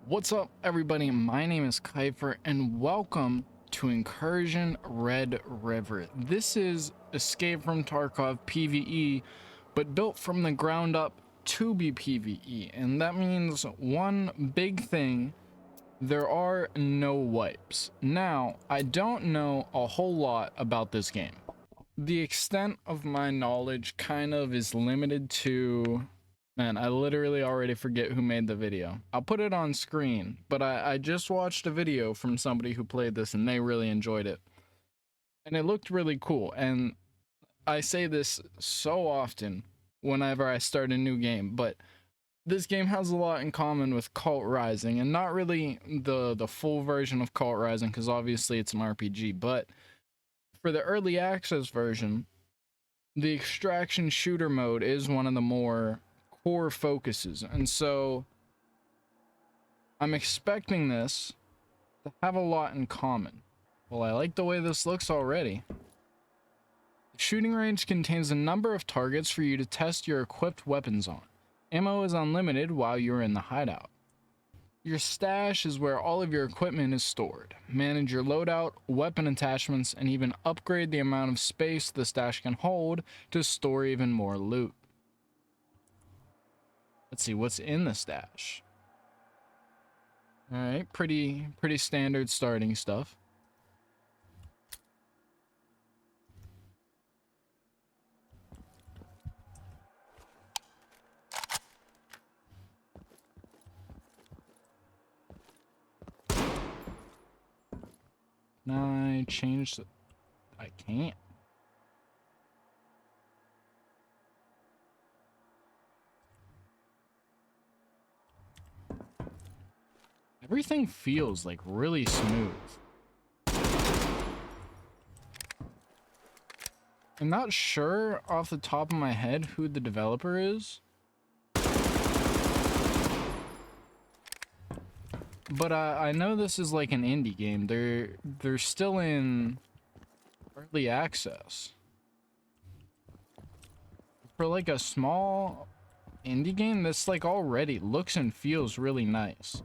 What's up, everybody? My name is Kyphxr, and welcome to Incursion Red River. This is Escape from Tarkov PvE, but built from the ground up to be PvE, and that means one big thing: there are no wipes. Now, I don't know a whole lot about this game. The extent of my knowledge kind of is limited to... Man, I literally already forget who made the video. I'll put it on screen, but I just watched a video from somebody who played this and they really enjoyed it. And it looked really cool. And I say this so often whenever I start a new game, but this game has a lot in common with Kult Rising, and not really the full version of Kult Rising, because obviously it's an RPG, but for the early access version, the extraction shooter mode is one of the more core focuses, and so I'm expecting this to have a lot in common. Well, I like the way this looks already. The shooting range contains a number of targets for you to test your equipped weapons on. Ammo is unlimited while you're in the hideout. Your stash is where all of your equipment is stored. Manage your loadout, weapon attachments, and even upgrade the amount of space the stash can hold to store even more loot. Let's see what's in the stash. All right, pretty standard starting stuff. Can I change the... I can't. Everything feels like really smooth. I'm not sure off the top of my head who the developer is, but I know this is like an indie game. They're still in early access. For like a small indie game, this like already looks and feels really nice.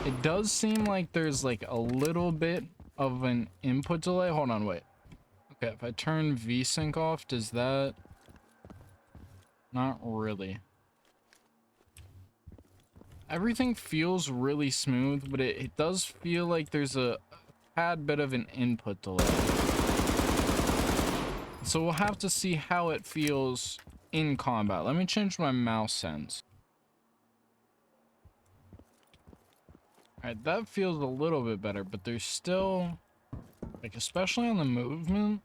It does seem like there's like a little bit of an input delay. Hold on, wait. Okay, if I turn VSync off, does that... Not really. Everything feels really smooth, but it does feel like there's a tad bit of an input delay. So we'll have to see how it feels in combat. Let me change my mouse sense. Alright, that feels a little bit better, but there's still, like, especially on the movement,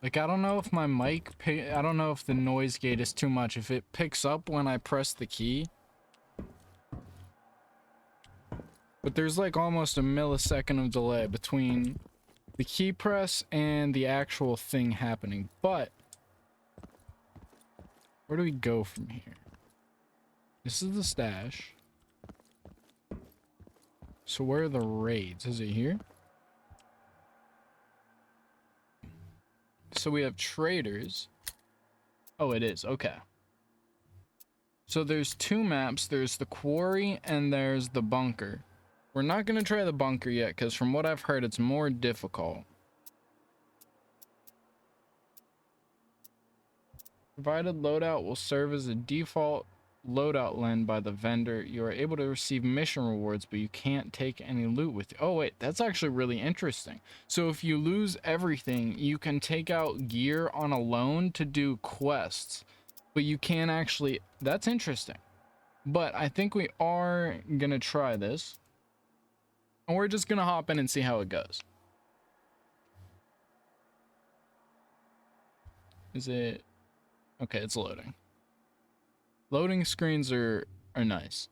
like, I don't know if my mic, I don't know if the noise gate is too much, if it picks up when I press the key. But there's like almost a millisecond of delay between the key press and the actual thing happening. But where do we go from here? This is the stash. So where are the raids? Is it here? So we have traders. Oh, it is. Okay. So there's two maps. There's the quarry and there's the bunker. We're not going to try the bunker yet, because from what I've heard, it's more difficult. Provided loadout will serve as a default loadout lend by the vendor. You are able to receive mission rewards, but you can't take any loot with you. Oh wait, that's actually really interesting. So if you lose everything, you can take out gear on a loan to do quests, but you can't actually... That's interesting. But I think we are gonna try this, and we're just gonna hop in and see how it goes. Is it... Okay, it's loading. Loading screens are nice.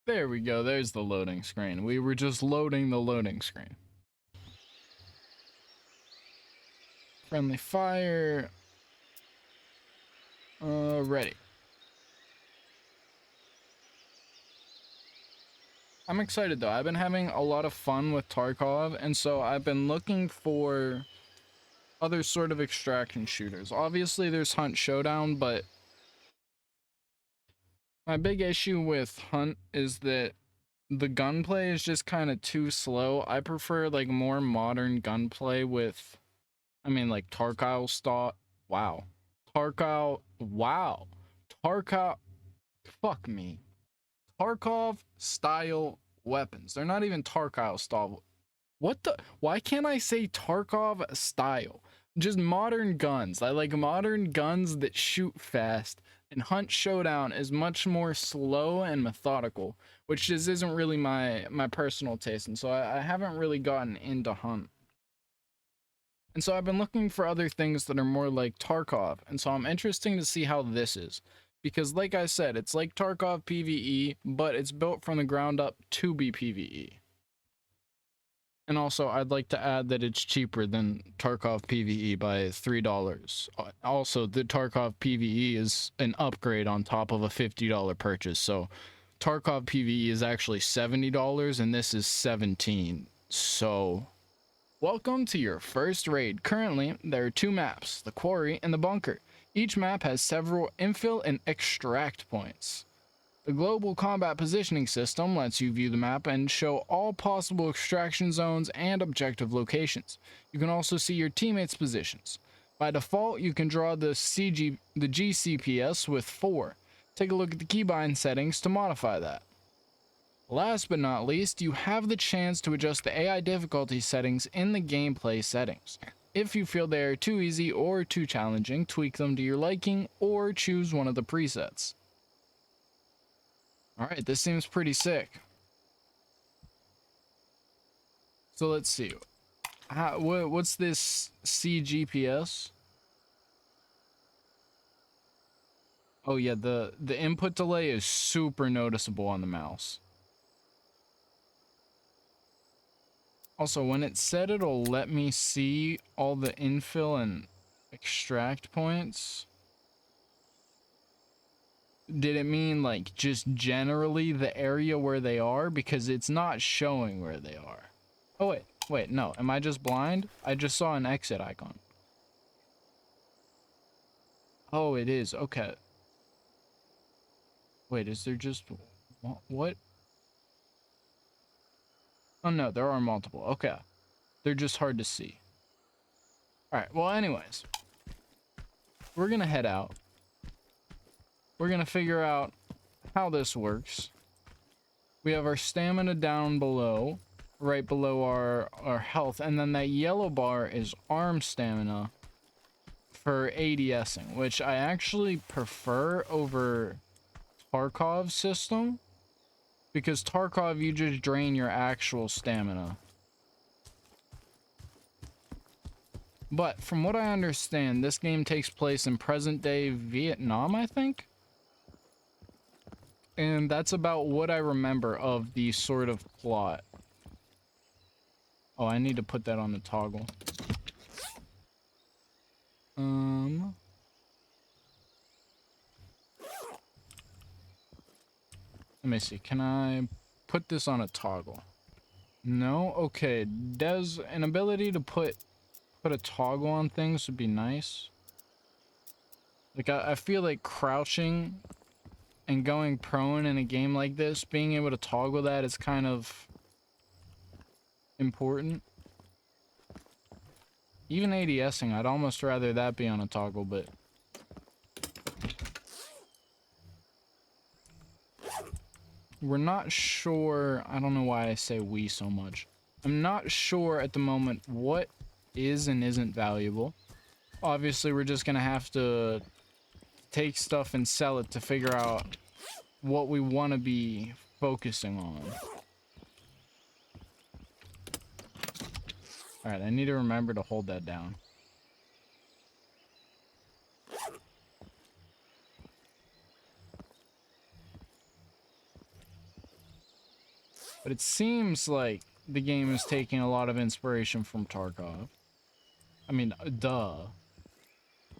There we go. There's the loading screen. We were just loading the loading screen. Friendly fire. Ready. I'm excited though. I've been having a lot of fun with Tarkov, and so I've been looking for other sort of extraction shooters. Obviously there's Hunt Showdown, but my big issue with Hunt is that the gunplay is just kind of too slow. I prefer like more modern gunplay with, I mean, like Tarkov style. Wow. Tarkov. Wow. Tarkov. Fuck me. Tarkov style weapons. They're not even Tarkov style. What the? Why can't I say Tarkov style? Just modern guns. I like modern guns that shoot fast. And Hunt Showdown is much more slow and methodical, which just isn't really my personal taste. And so I haven't really gotten into Hunt. And so I've been looking for other things that are more like Tarkov. And so I'm interested to see how this is. Because like I said, it's like Tarkov PvE, but it's built from the ground up to be PvE. And also, I'd like to add that it's cheaper than Tarkov PvE by $3. Also, the Tarkov PvE is an upgrade on top of a $50 purchase. So Tarkov PvE is actually $70 and this is $17. So welcome to your first raid. Currently, there are 2 maps, the Quarry and the Bunker. Each map has several infill and extract points. The Global Combat Positioning System lets you view the map and show all possible extraction zones and objective locations. You can also see your teammates' positions. By default, you can draw the GCPS with 4. Take a look at the keybind settings to modify that. Last but not least, you have the chance to adjust the AI difficulty settings in the gameplay settings. If you feel they are too easy or too challenging, tweak them to your liking or choose one of the presets. Alright, this seems pretty sick. So let's see. What's this CGPS? Oh yeah, the input delay is super noticeable on the mouse. Also, when it said it'll let me see all the infill and extract points, did it mean like just generally the area where they are? Because it's not showing where they are. Oh wait, no, am I just blind? I just saw an exit icon. Oh, it is, okay. Wait, is there just, what? Oh no, there are multiple, okay. They're just hard to see. Alright, well anyways. We're gonna head out. We're gonna figure out how this works. We have our stamina down below, right below our health, and then that yellow bar is arm stamina for ADSing, which I actually prefer over Tarkov's system, because Tarkov you just drain your actual stamina. But from what I understand, this game takes place in present-day Vietnam, I think? And that's about what I remember of the sort of plot. Oh, I need to put that on the toggle. Let me see. Can I put this on a toggle? No? Okay. Does an ability to put a toggle on things would be nice. Like, I feel like crouching and going prone in a game like this, being able to toggle that is kind of important. Even ADSing, I'd almost rather that be on a toggle, but we're not sure. I don't know why I say we so much. I'm not sure at the moment what is and isn't valuable. Obviously, we're just gonna have to take stuff and sell it to figure out what we want to be focusing on. Alright, I need to remember to hold that down. But it seems like the game is taking a lot of inspiration from Tarkov. I mean, duh.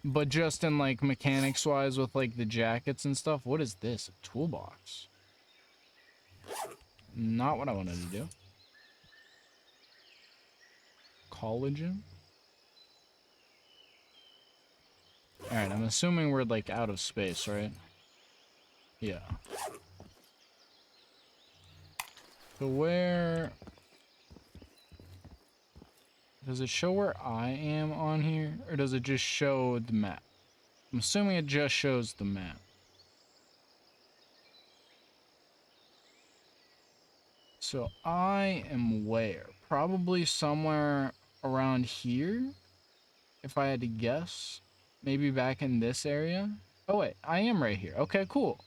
But just in, like, mechanics-wise with, like, the jackets and stuff. What is this? A toolbox? Not what I wanted to do. Collagen? Alright, I'm assuming we're like out of space, right? Yeah. So where... Does it show where I am on here? Or does it just show the map? I'm assuming it just shows the map. So I am where? Probably somewhere around here, if I had to guess. Maybe back in this area. Oh wait, I am right here. Okay, cool.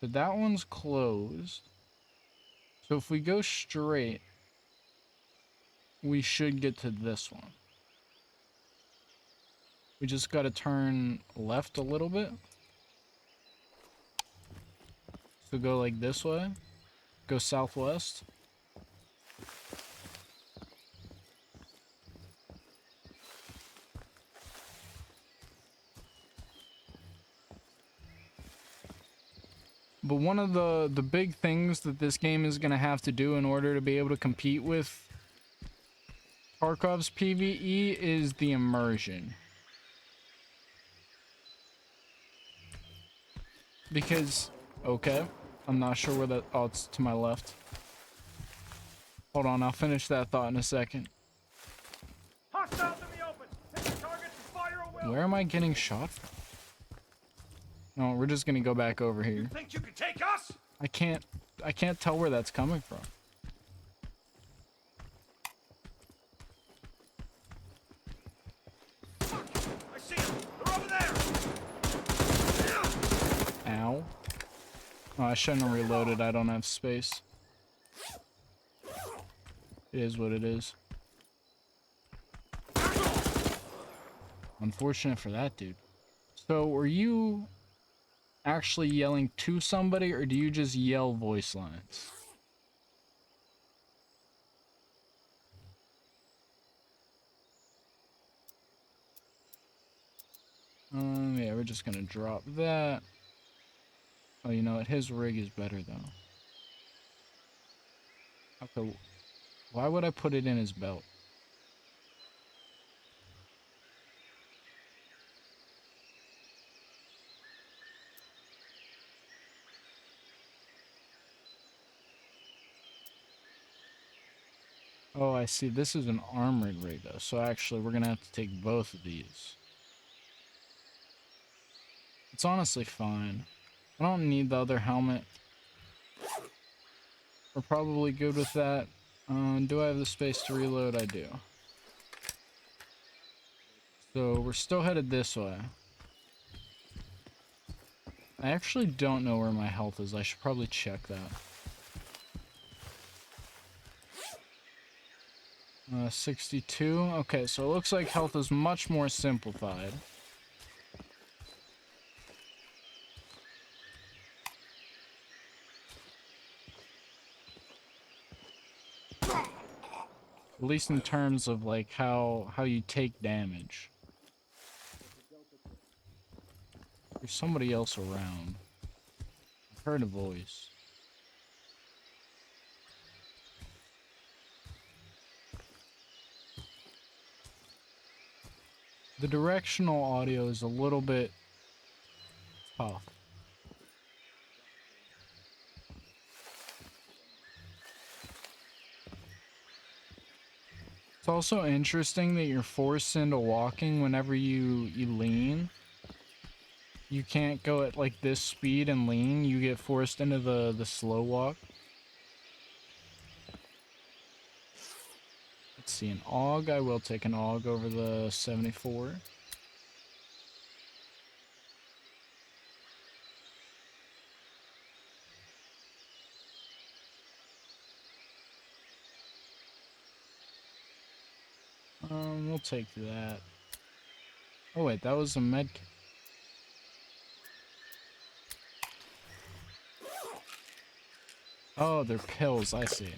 So that one's closed. So if we go straight, we should get to this one. We just got to turn left a little bit. So go like this way. Go southwest. But one of the big things that this game is going to have to do in order to be able to compete with Tarkov's PvE is the immersion. Because, okay, I'm not sure where that, oh, it's to my left. Hold on, I'll finish that thought in a second. Hostiles in the open. Hit the targets and fire a will. Where am I getting shot from? No, we're just gonna go back over here. You think you can take us? I can't tell where that's coming from. I see them. They're over there. Ow. Oh, I shouldn't have reloaded. I don't have space. It is what it is. Unfortunate for that dude. So, were you actually yelling to somebody, or do you just yell voice lines? Yeah, we're just gonna drop that. Oh, you know what? His rig is better, though. Okay, why would I put it in his belt? Oh, I see. This is an armored rig, though. So actually, we're gonna have to take both of these. It's honestly fine. I don't need the other helmet. We're probably good with that. Do I have the space to reload? I do. So we're still headed this way. I actually don't know where my health is. I should probably check that. 62. Okay, so it looks like health is much more simplified. At least in terms of like how you take damage. There's somebody else around. I heard a voice. The directional audio is a little bit tough. It's also interesting that you're forced into walking whenever you lean. You can't go at like this speed and lean. You get forced into the slow walk. Let's see, an AUG. I will take an AUG over the 74. We'll take that. Oh wait, that was a med kit. Oh, they're pills, I see.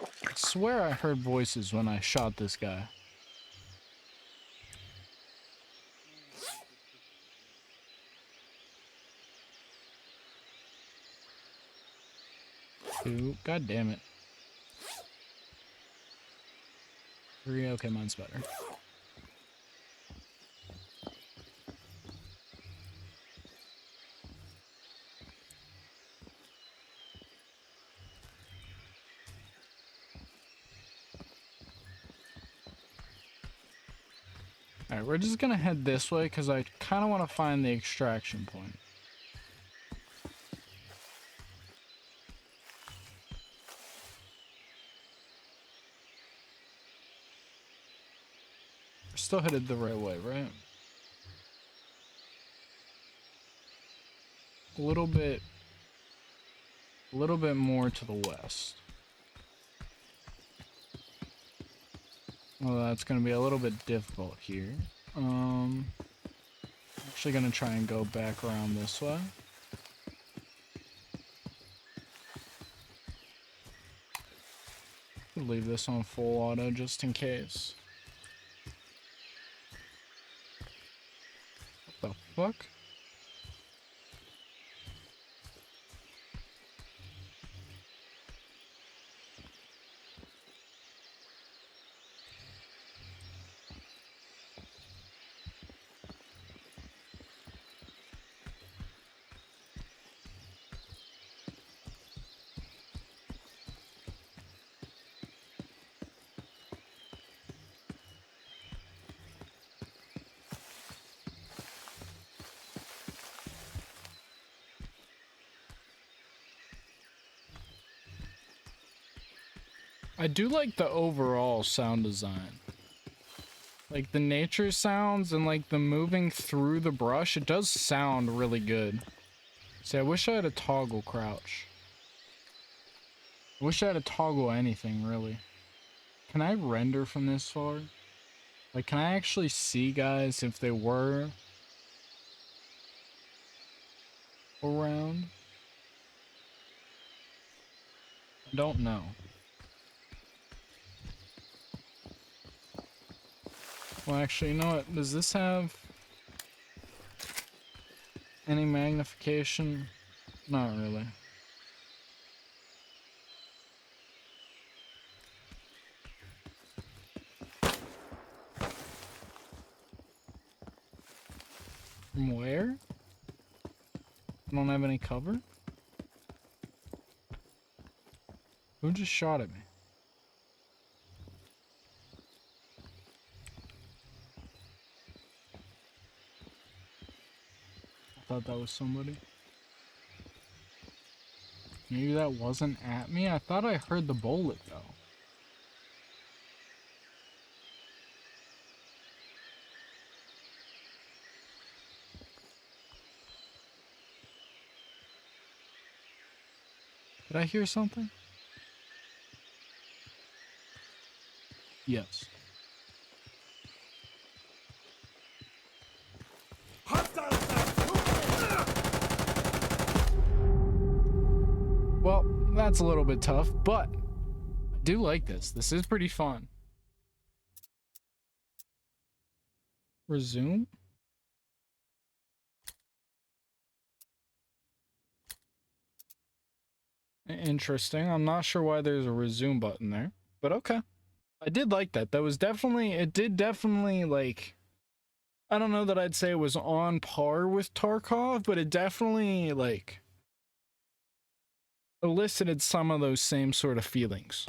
I swear I heard voices when I shot this guy. Ooh, god damn it. 3. Okay, mine's better. Alright, we're just gonna head this way because I kind of want to find the extraction point. We're still headed the right way, right? A little bit more to the west. Well, that's gonna be a little bit difficult here. Actually gonna try and go back around this way. Leave this on full auto just in case. What the fuck? I do like the overall sound design. Like the nature sounds and like the moving through the brush, it does sound really good. See, I wish I had a toggle crouch. I wish I had a toggle anything, really. Can I render from this far? Like, can I actually see guys if they were around? I don't know. Well, actually, you know what? Does this have any magnification? Not really. From where? I don't have any cover? Who just shot at me? I thought that was somebody. Maybe that wasn't at me? I thought I heard the bullet though. Did I hear something? Yes. Well, that's a little bit tough, but I do like this. This is pretty fun. Resume? Interesting. I'm not sure why there's a resume button there, but okay. I did like that. That was definitely, it did definitely like, I don't know that I'd say it was on par with Tarkov, but it definitely like elicited some of those same sort of feelings.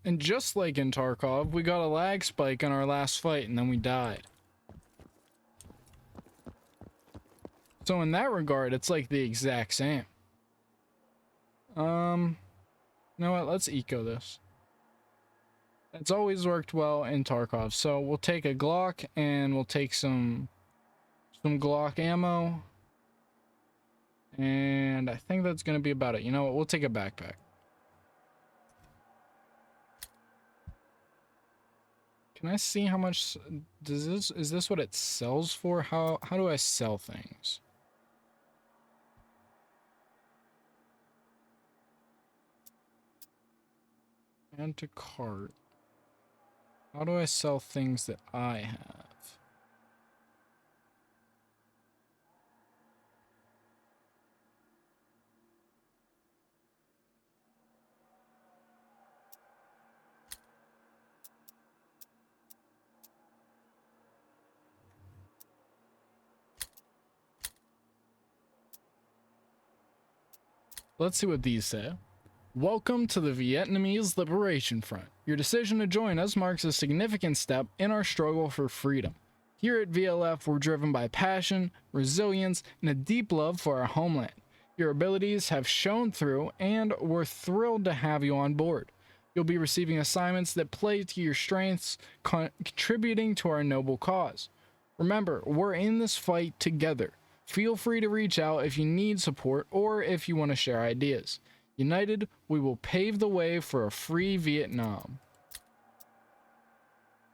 And just like in Tarkov, we got a lag spike in our last fight and then we died. So in that regard, it's like the exact same. You know what? Let's eco this. It's always worked well in Tarkov. So we'll take a Glock and we'll take some Glock ammo. And I think that's going to be about it. You know what? We'll take a backpack. Can I see how much does this, is this what it sells for? How do I sell things? Add to cart. How do I sell things that I have? Let's see what these say. Welcome to the Vietnamese Liberation Front. Your decision to join us marks a significant step in our struggle for freedom. Here at VLF, we're driven by passion, resilience, and a deep love for our homeland. Your abilities have shown through, and we're thrilled to have you on board. You'll be receiving assignments that play to your strengths, contributing to our noble cause. Remember, we're in this fight together. Feel free to reach out if you need support or if you want to share ideas. United, we will pave the way for a free Vietnam.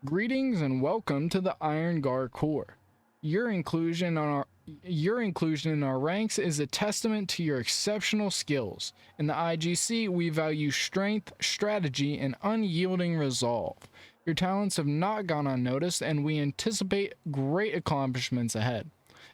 Greetings and welcome to the Iron Guard Corps. Your inclusion in our ranks is a testament to your exceptional skills. In the IGC, we value strength, strategy, and unyielding resolve. Your talents have not gone unnoticed, and we anticipate great accomplishments ahead.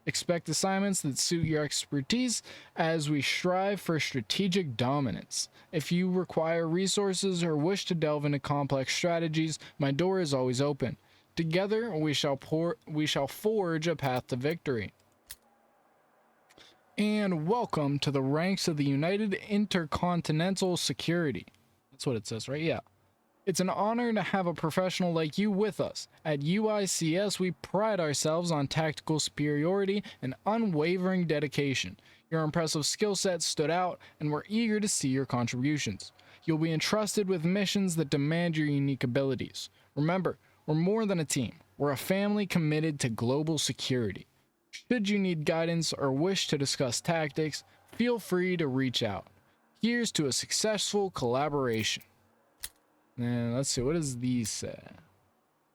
Expect assignments that suit your expertise as we strive for strategic dominance. If you require resources or wish to delve into complex strategies, my door is always open. Together, we shall forge a path to victory. And welcome to the ranks of the United Intercontinental Security. That's what it says, right? Yeah. It's an honor to have a professional like you with us. At UICS, we pride ourselves on tactical superiority and unwavering dedication. Your impressive skill set stood out, and we're eager to see your contributions. You'll be entrusted with missions that demand your unique abilities. Remember, we're more than a team. We're a family committed to global security. Should you need guidance or wish to discuss tactics, feel free to reach out. Here's to a successful collaboration. And let's see, what does these say?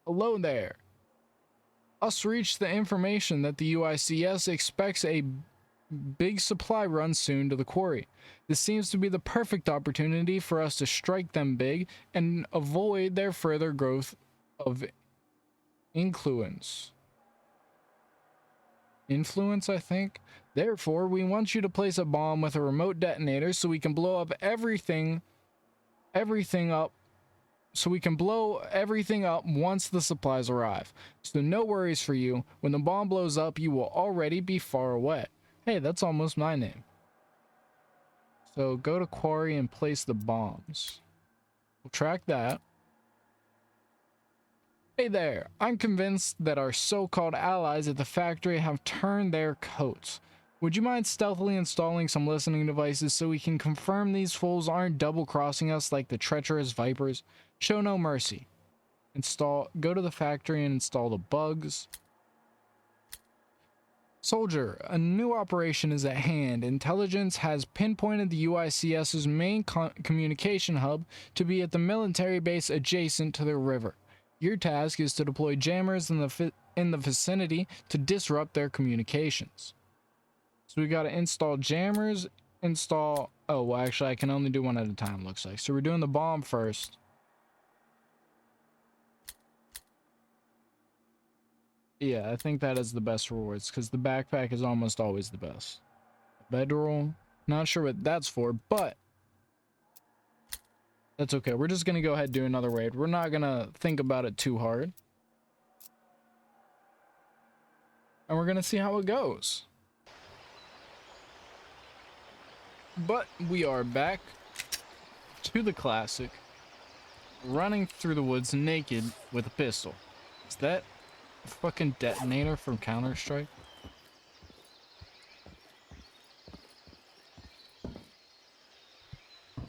Hello there. Us reached the information that the UICS expects a big supply run soon to the quarry. This seems to be the perfect opportunity for us to strike them big and avoid their further growth of influence, I think. Therefore, we want you to place a bomb with a remote detonator so we can blow up everything up once the supplies arrive. So no worries for you. When the bomb blows up, you will already be far away. Hey, that's almost my name. So go to quarry and place the bombs. We'll track that. Hey there, I'm convinced that our so-called allies at the factory have turned their coats. Would you mind stealthily installing some listening devices so we can confirm these fools aren't double-crossing us like the treacherous vipers? Show no mercy. Go to the factory and install the bugs. Soldier, a new operation is at hand. Intelligence has pinpointed the UICS's main communication hub to be at the military base adjacent to the river. Your task is to deploy jammers in the vicinity to disrupt their communications. So we got to install jammers, oh, well, actually, I can only do one at a time, looks like. So we're doing the bomb first. Yeah, I think that is the best rewards, because the backpack is almost always the best. Bedroll, not sure what that's for, but that's okay. We're just going to go ahead and do another raid. We're not going to think about it too hard. And we're going to see how it goes. But we are back to the classic, running through the woods naked with a pistol. Is that a fucking detonator from Counter-Strike?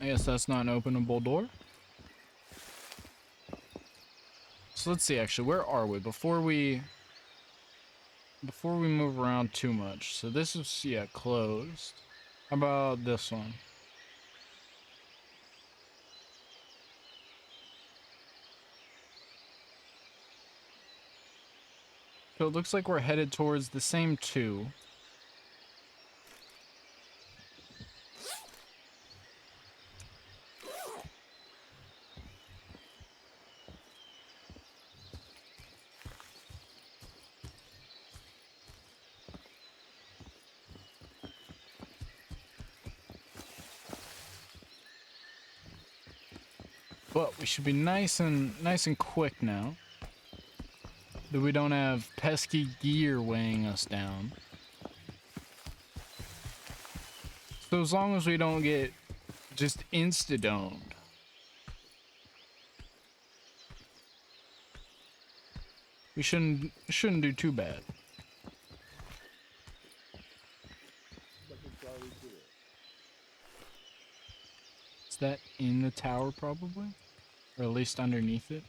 I guess that's not an openable door. So let's see, actually, where are we before we move around too much? So this is, yeah, closed. How about this one? So it looks like we're headed towards the same two. But we should be nice and quick now. That we don't have pesky gear weighing us down. So as long as we don't get just insta-domed. We shouldn't do too bad. Is that in the tower probably? Or at least underneath it?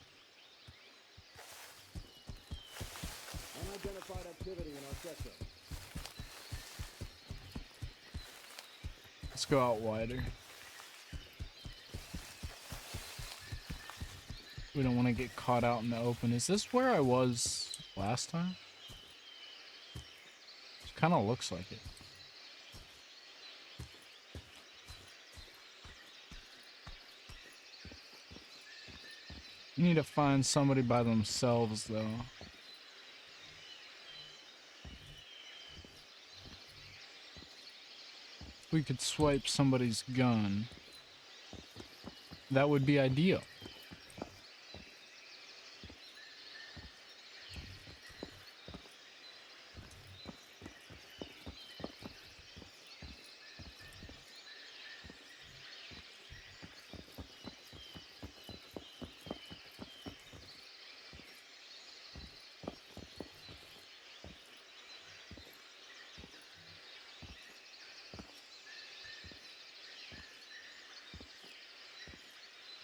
Unidentified activity in our sector. Let's go out wider. We don't want to get caught out in the open. Is this where I was last time? It kind of looks like it. You need to find somebody by themselves, though. If we could swipe somebody's gun, that would be ideal.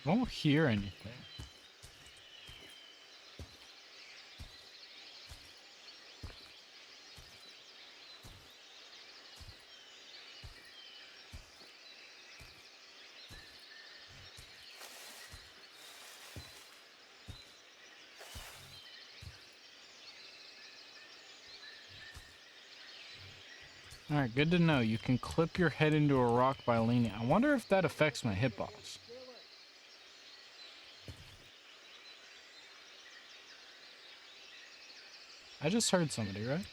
I don't hear anything. Alright, good to know. You can clip your head into a rock by leaning. I wonder if that affects my hitbox. I just heard somebody, right?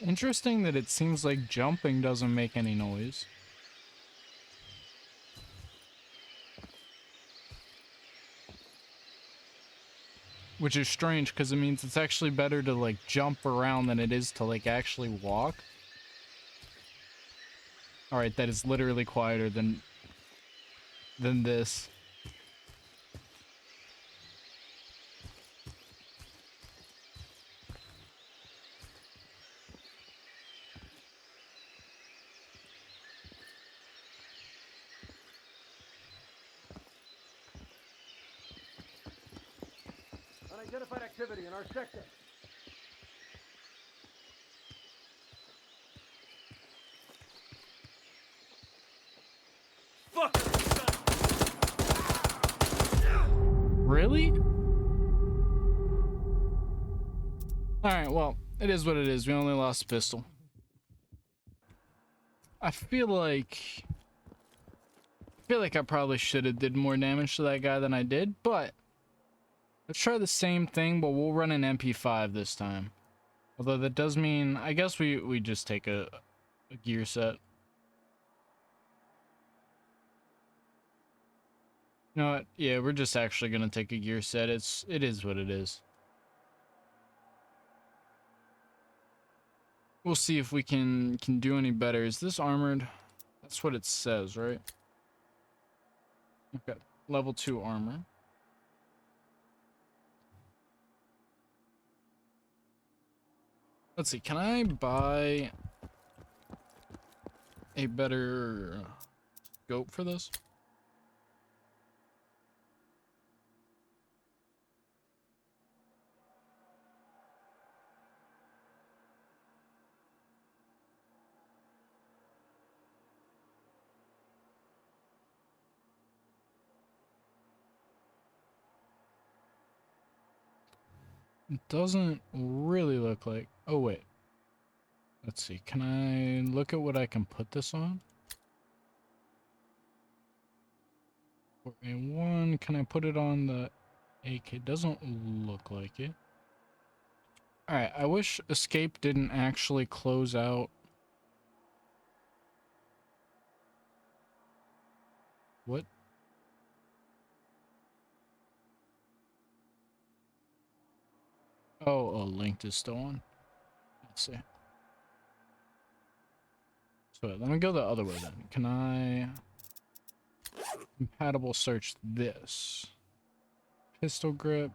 Interesting that it seems like jumping doesn't make any noise. Which is strange because it means it's actually better to like jump around than it is to like actually walk. Alright, that is literally quieter than this. Unidentified activity in our sector. Fuck! Really? Alright, well, it is what it is. We only lost a pistol. I feel like I probably should have did more damage to that guy than I did, but let's try the same thing, but we'll run an MP5 this time. Although that does mean, I guess we just take a gear set. You know what? Yeah, we're just actually gonna take a gear set. It is what it is. We'll see if we can do any better. Is this armored? That's what it says, right? Okay, level 2 armor. Let's see, can I buy a better scope for this? It doesn't really look like... Oh, wait. Let's see. Can I look at what I can put this on? For A1, can I put it on the AK doesn't look like it. Alright, I wish escape didn't actually close out. What? Oh, linked is still on. Let's see. So let me go the other way then. Can I compatible search this? Pistol grip.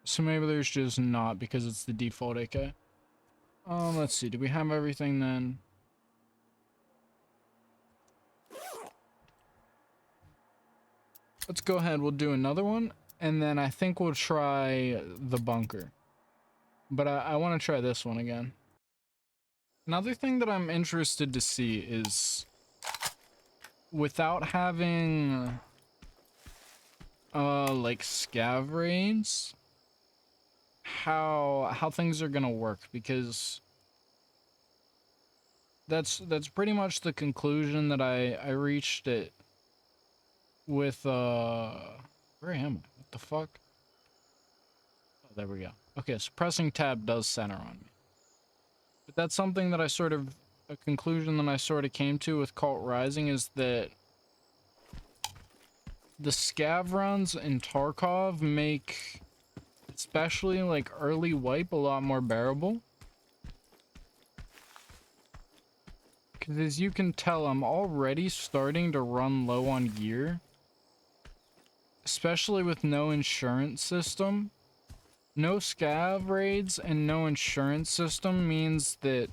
So maybe there's just not because it's the default AK. Let's see. Do we have everything then? Let's go ahead. We'll do another one. And then I think we'll try the bunker. But I want to try this one again. Another thing that I'm interested to see is without having like scav raids, how things are gonna work, because that's pretty much the conclusion that I reached it with where am I? What the fuck? Oh, there we go. Okay, so pressing tab does center on me. But that's something that a conclusion that I sort of came to with Cult Rising, is that the scav runs in Tarkov make especially like early wipe a lot more bearable. Because as you can tell, I'm already starting to run low on gear. Especially with no insurance system. No scav raids and no insurance system means that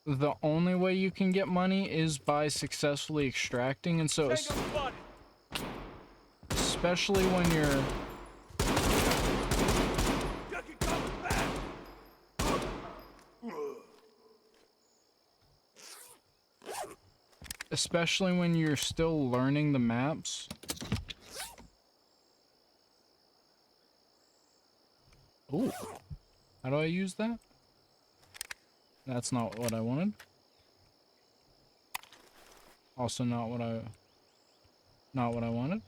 the only way you can get money is by successfully extracting, and so especially when you're still learning the maps. Ooh. How do I use that? That's not what I wanted. Also not what I wanted.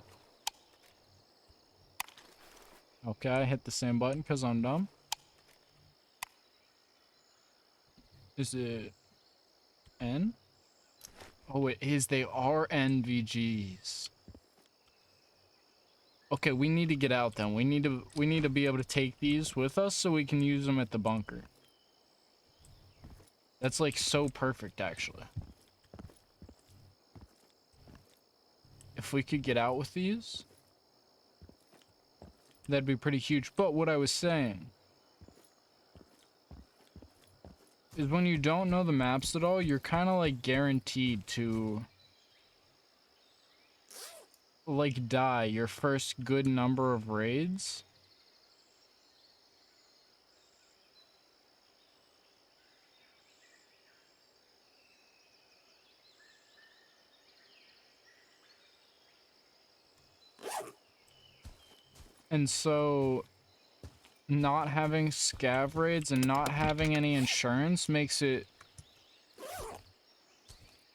Okay, I hit the same button because I'm dumb. Is it N? Oh, it is. They are NVGs. Okay, we need to get out then. We need to be able to take these with us so we can use them at the bunker. That's like so perfect, actually. If we could get out with these, that'd be pretty huge. But what I was saying is when you don't know the maps at all, you're kind of like guaranteed to like die your first good number of raids. And so not having scav raids and not having any insurance makes it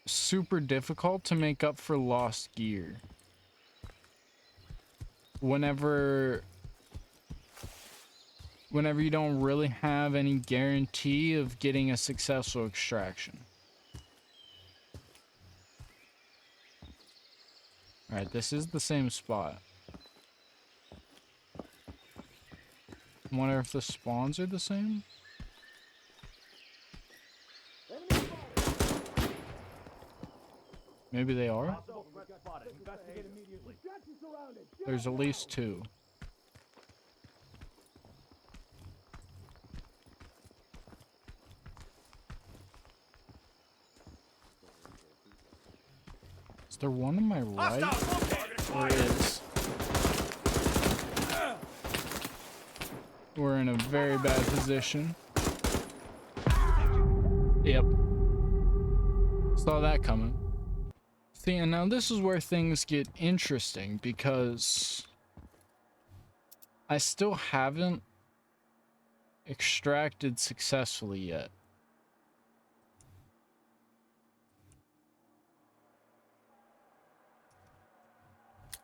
super difficult to make up for lost gear. Whenever you don't really have any guarantee of getting a successful extraction. Alright, this is the same spot. I wonder if the spawns are the same? Maybe they are? There's at least two. Is there one on my right? There is. We're in a very bad position. Yep. Saw that coming. See, and now this is where things get interesting, because I still haven't extracted successfully yet.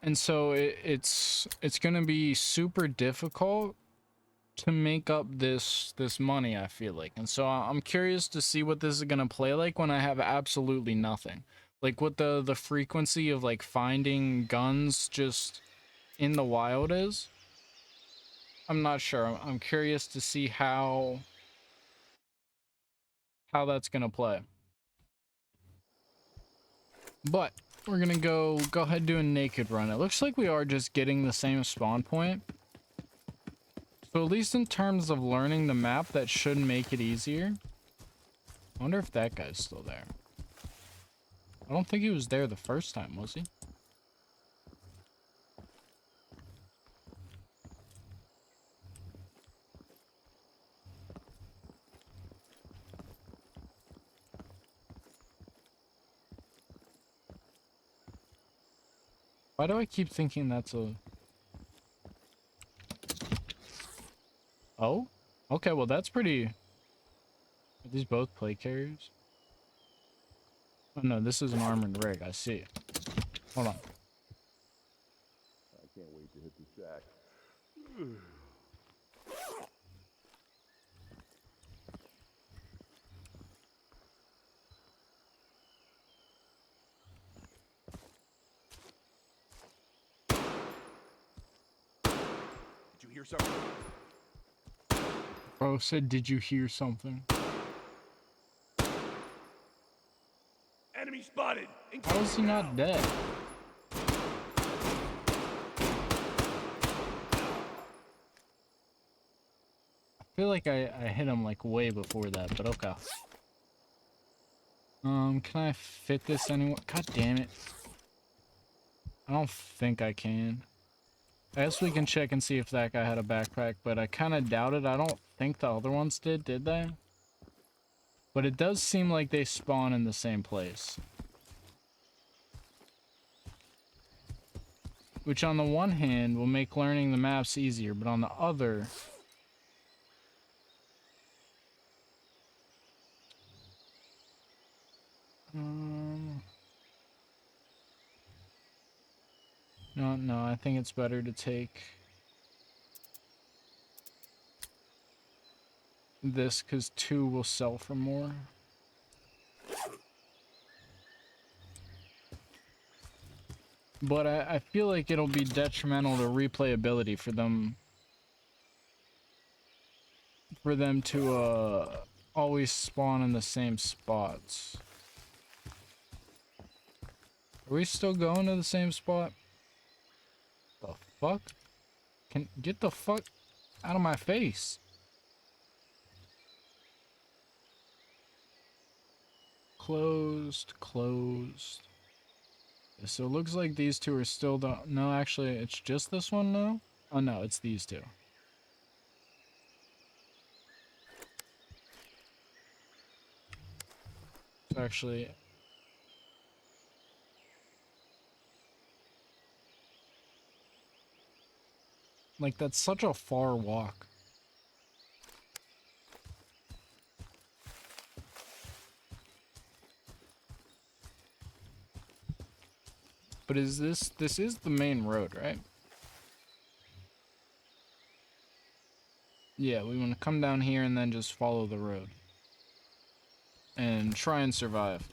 And so it's gonna be super difficult to make up this money, I feel like. And so I'm curious to see what this is gonna play like when I have absolutely nothing. Like what the frequency of like finding guns just in the wild is. I'm not sure. I'm curious to see how that's gonna play. But we're gonna go ahead and do a naked run. It looks like we are just getting the same spawn point. So at least in terms of learning the map, that should make it easier. I wonder if that guy's still there. I don't think he was there the first time, was he? Why do I keep thinking that's a... Oh? Okay, well that's pretty... Are these both plate carriers? Oh no, this is an armored rig, I see. Hold on. I can't wait to hit the shack. Did you hear something? Bro said, did you hear something? Enemy spotted. How is he not dead? I feel like I hit him like way before that, but okay. Can I fit this anywhere? God damn it. I don't think I can. I guess we can check and see if that guy had a backpack, but I kind of doubt it. I don't think the other ones did they? But it does seem like they spawn in the same place. Which on the one hand will make learning the maps easier, but on the other... No, I think it's better to take this because 2 will sell for more. But I feel like it'll be detrimental to replayability for them to always spawn in the same spots. Are we still going to the same spot? The fuck? Can get the fuck out of my face. Closed. So it looks like these two are still no, actually it's just this one now. Oh no, it's these two. It's actually like, that's such a far walk. But is this is the main road, right? Yeah, we want to come down here and then just follow the road. And try and survive.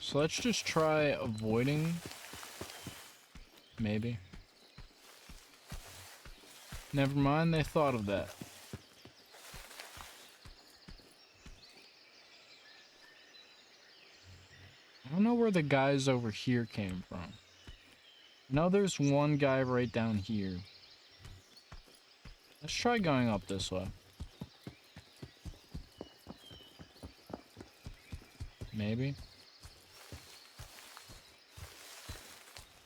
So let's just try avoiding. Maybe. Never mind, they thought of that. I don't know where the guys over here came from. I know there's one guy right down here. Let's try going up this way. Maybe.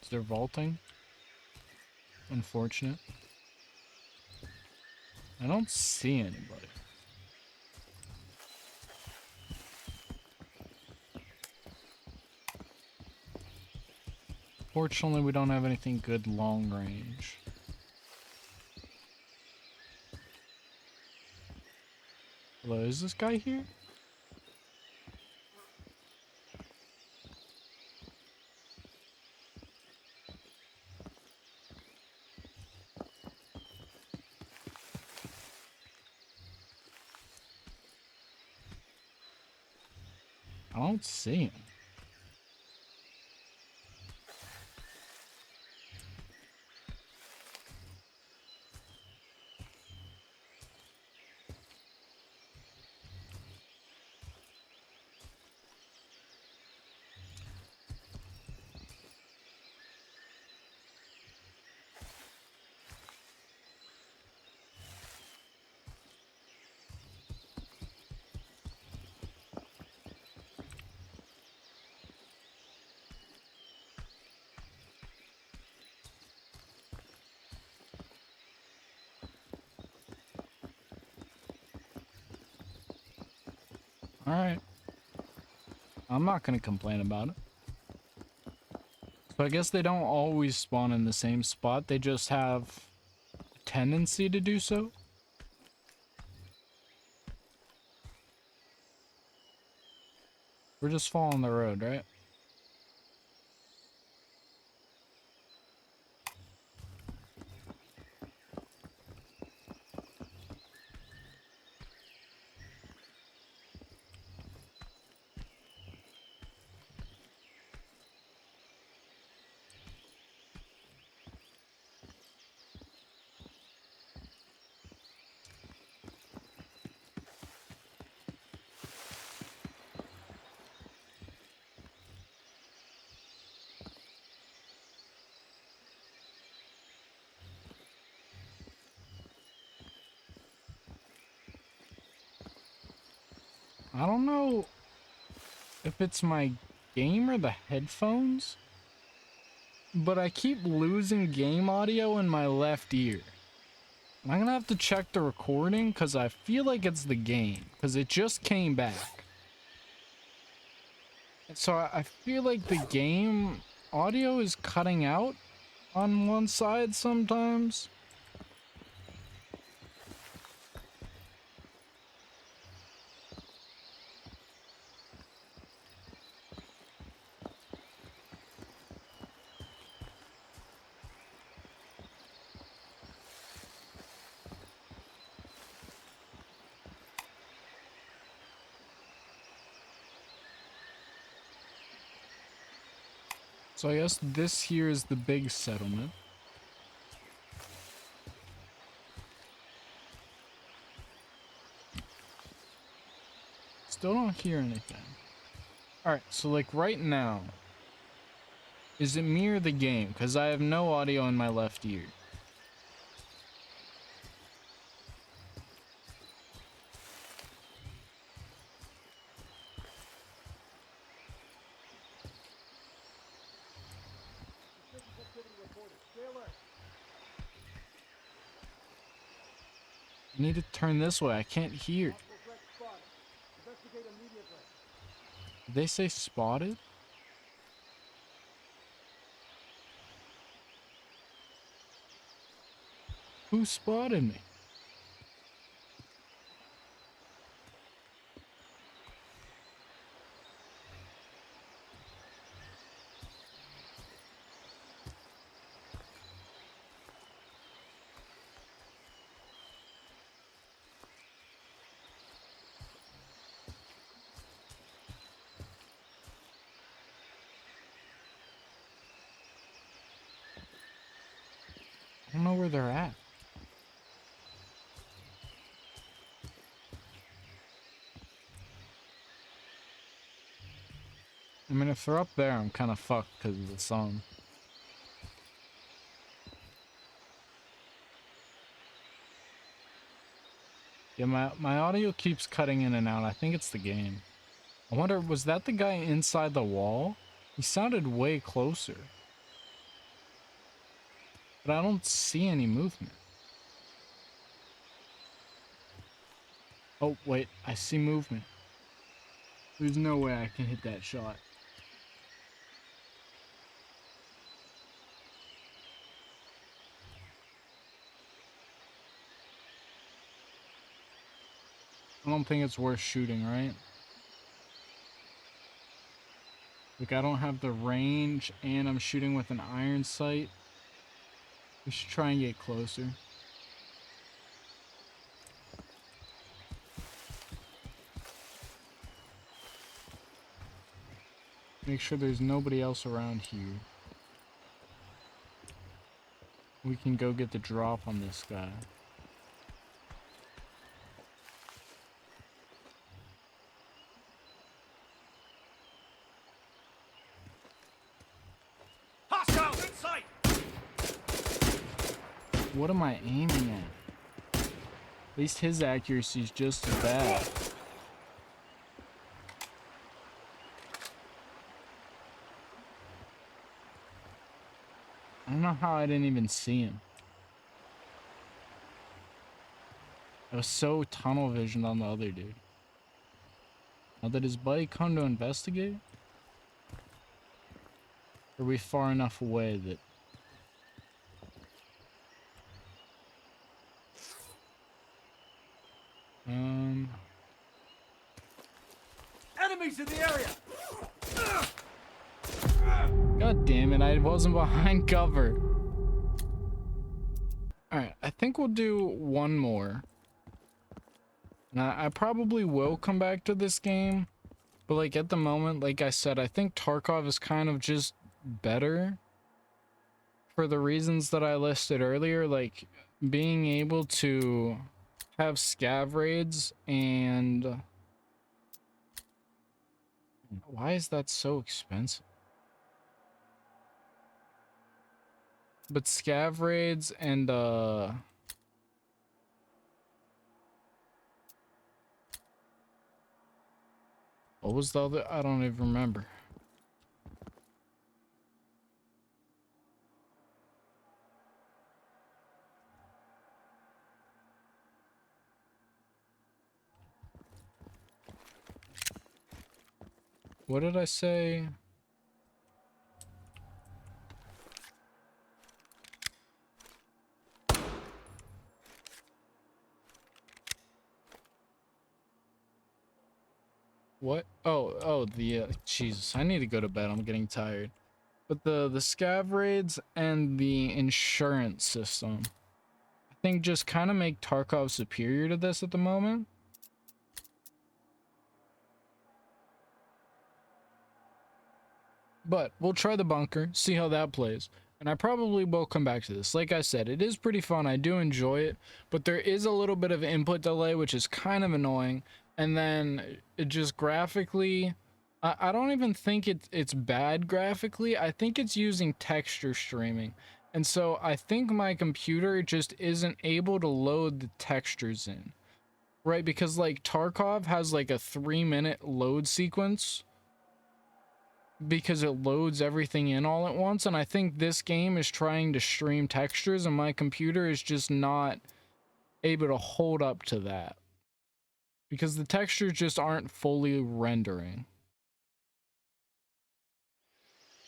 Is there vaulting? Unfortunate. I don't see anybody. Fortunately, we don't have anything good long range. Hello, is this guy here? I don't see him. Alright. I'm not gonna complain about it. So I guess they don't always spawn in the same spot, they just have a tendency to do so. We're just following the road, right? I don't know if it's my game or the headphones, but I keep losing game audio in my left ear. And I'm gonna have to check the recording because I feel like it's the game because it just came back. So I feel like the game audio is cutting out on one side sometimes. So I guess this here is the big settlement. Still don't hear anything. Alright, so like right now, is it me or the game? Because I have no audio in my left ear. I need to turn this way. I can't hear. Did they say spotted? Who spotted me? I don't know where they're at. I mean, if they're up there, I'm kind of fucked because of the song. Yeah, my audio keeps cutting in and out. I think it's the game. I wonder, was that the guy inside the wall? He sounded way closer. But I don't see any movement. Oh, wait, I see movement. There's no way I can hit that shot. I don't think it's worth shooting, right? Like, I don't have the range, and I'm shooting with an iron sight. We should try and get closer. Make sure there's nobody else around here. We can go get the drop on this guy. Hostiles in sight! What am I aiming at? At least his accuracy is just as bad. I don't know how I didn't even see him. I was so tunnel visioned on the other dude. Now did his buddy come to investigate? Or are we far enough away that... Enemies in the area! God damn it, I wasn't behind cover. Alright, I think we'll do one more. Now, I probably will come back to this game. But like at the moment, like I said, I think Tarkov is kind of just better. For the reasons that I listed earlier, like being able to have scav raids and... Why is that so expensive? But scav raids and what was the other? I don't even remember. What did I say? What? Oh, the Jesus, I need to go to bed. I'm getting tired. But the scav raids and the insurance system, I think just kind of make Tarkov superior to this at the moment. But we'll try the bunker, see how that plays. And I probably will come back to this. Like I said, it is pretty fun. I do enjoy it. But there is a little bit of input delay, which is kind of annoying. And then it just graphically... I don't even think it's bad graphically. I think it's using texture streaming. And so I think my computer just isn't able to load the textures in. Right? Because like Tarkov has like a 3-minute load sequence. Because it loads everything in all at once, and I think this game is trying to stream textures and my computer is just not able to hold up to that because the textures just aren't fully rendering.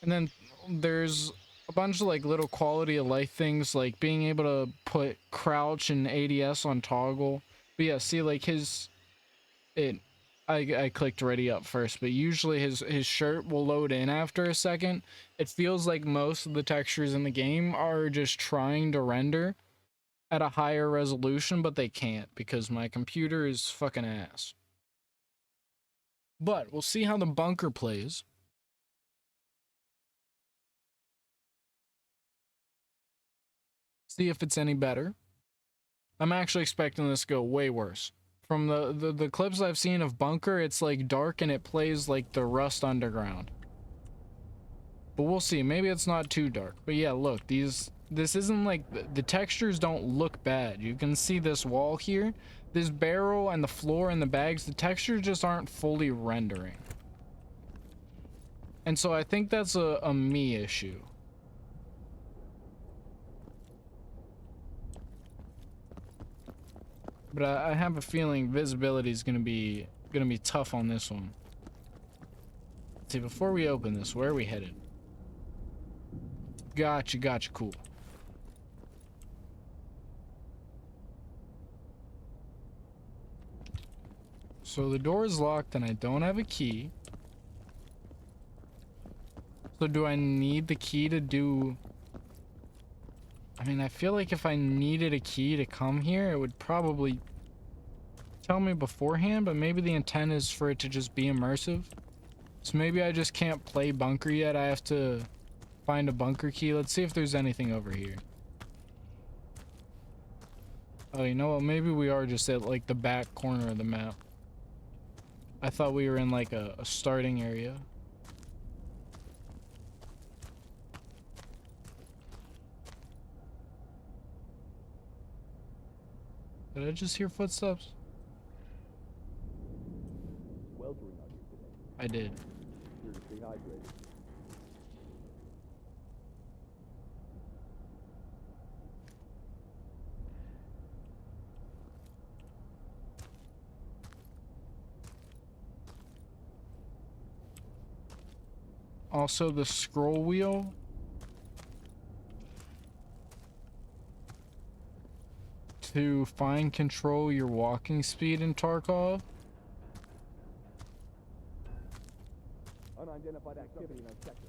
And then there's a bunch of like little quality of life things, like being able to put crouch and ADS on toggle. But yeah, see, like I clicked ready up first, but usually his shirt will load in after a second. It feels like most of the textures in the game are just trying to render at a higher resolution, but they can't because my computer is fucking ass. But we'll see how the bunker plays. See if it's any better. I'm actually expecting this to go way worse. From the clips I've seen of bunker, it's like dark and it plays like the Rust Underground. But we'll see. Maybe it's not too dark. But yeah, look, this isn't like... The textures don't look bad. You can see this wall here. This barrel and the floor and the bags, the textures just aren't fully rendering. And so I think that's a me issue. But I have a feeling visibility is gonna be tough on this one. Let's see, before we open this, where are we headed? Gotcha, cool. So the door is locked and I don't have a key. So do I need the key to do... I mean, I feel like if I needed a key to come here, it would probably tell me beforehand, but maybe the intent is for it to just be immersive. So maybe I just can't play bunker yet. I have to find a bunker key. Let's see if there's anything over here. Oh, you know what? Maybe we are just at like the back corner of the map. I thought we were in like a starting area. Did I just hear footsteps? Sweltering on you today. I did. Here to stay hydrated. Also, the scroll wheel. To fine control your walking speed in Tarkov. Unidentified activity in our sector.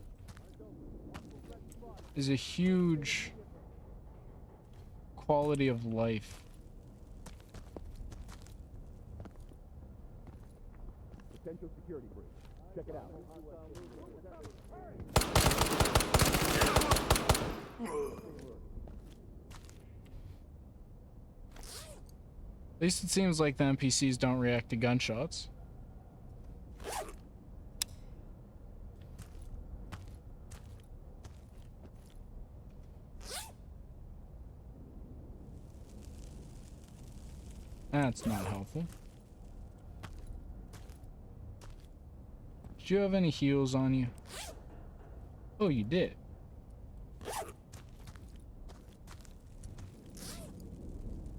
Is a huge quality of life. Potential security breach. Check it out. At least it seems like the NPCs don't react to gunshots. That's not helpful. Did you have any heals on you? Oh, you did.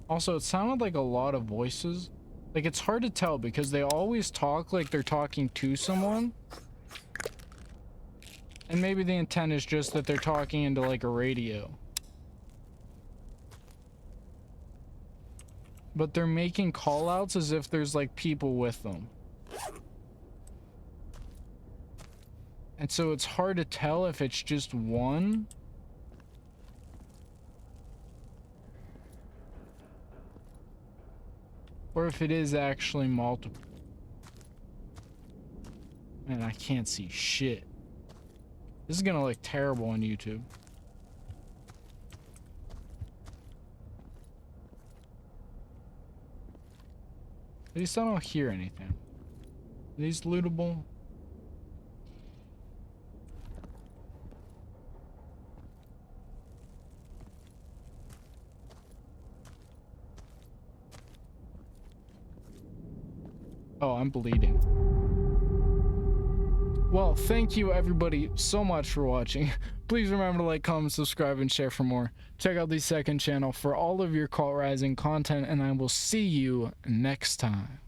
Also, it sounded like a lot of voices. Like, it's hard to tell because they always talk like they're talking to someone. And maybe the intent is just that they're talking into like a radio. But they're making call-outs as if there's like people with them. And so it's hard to tell if it's just one. Or if it is actually multiple. Man, I can't see shit. This is gonna look terrible on YouTube. At least I don't hear anything. Are these lootable? Oh, I'm bleeding. Well, thank you everybody so much for watching. Please remember to like, comment, subscribe, and share for more. Check out the second channel for all of your Cult Rising content, and I will see you next time.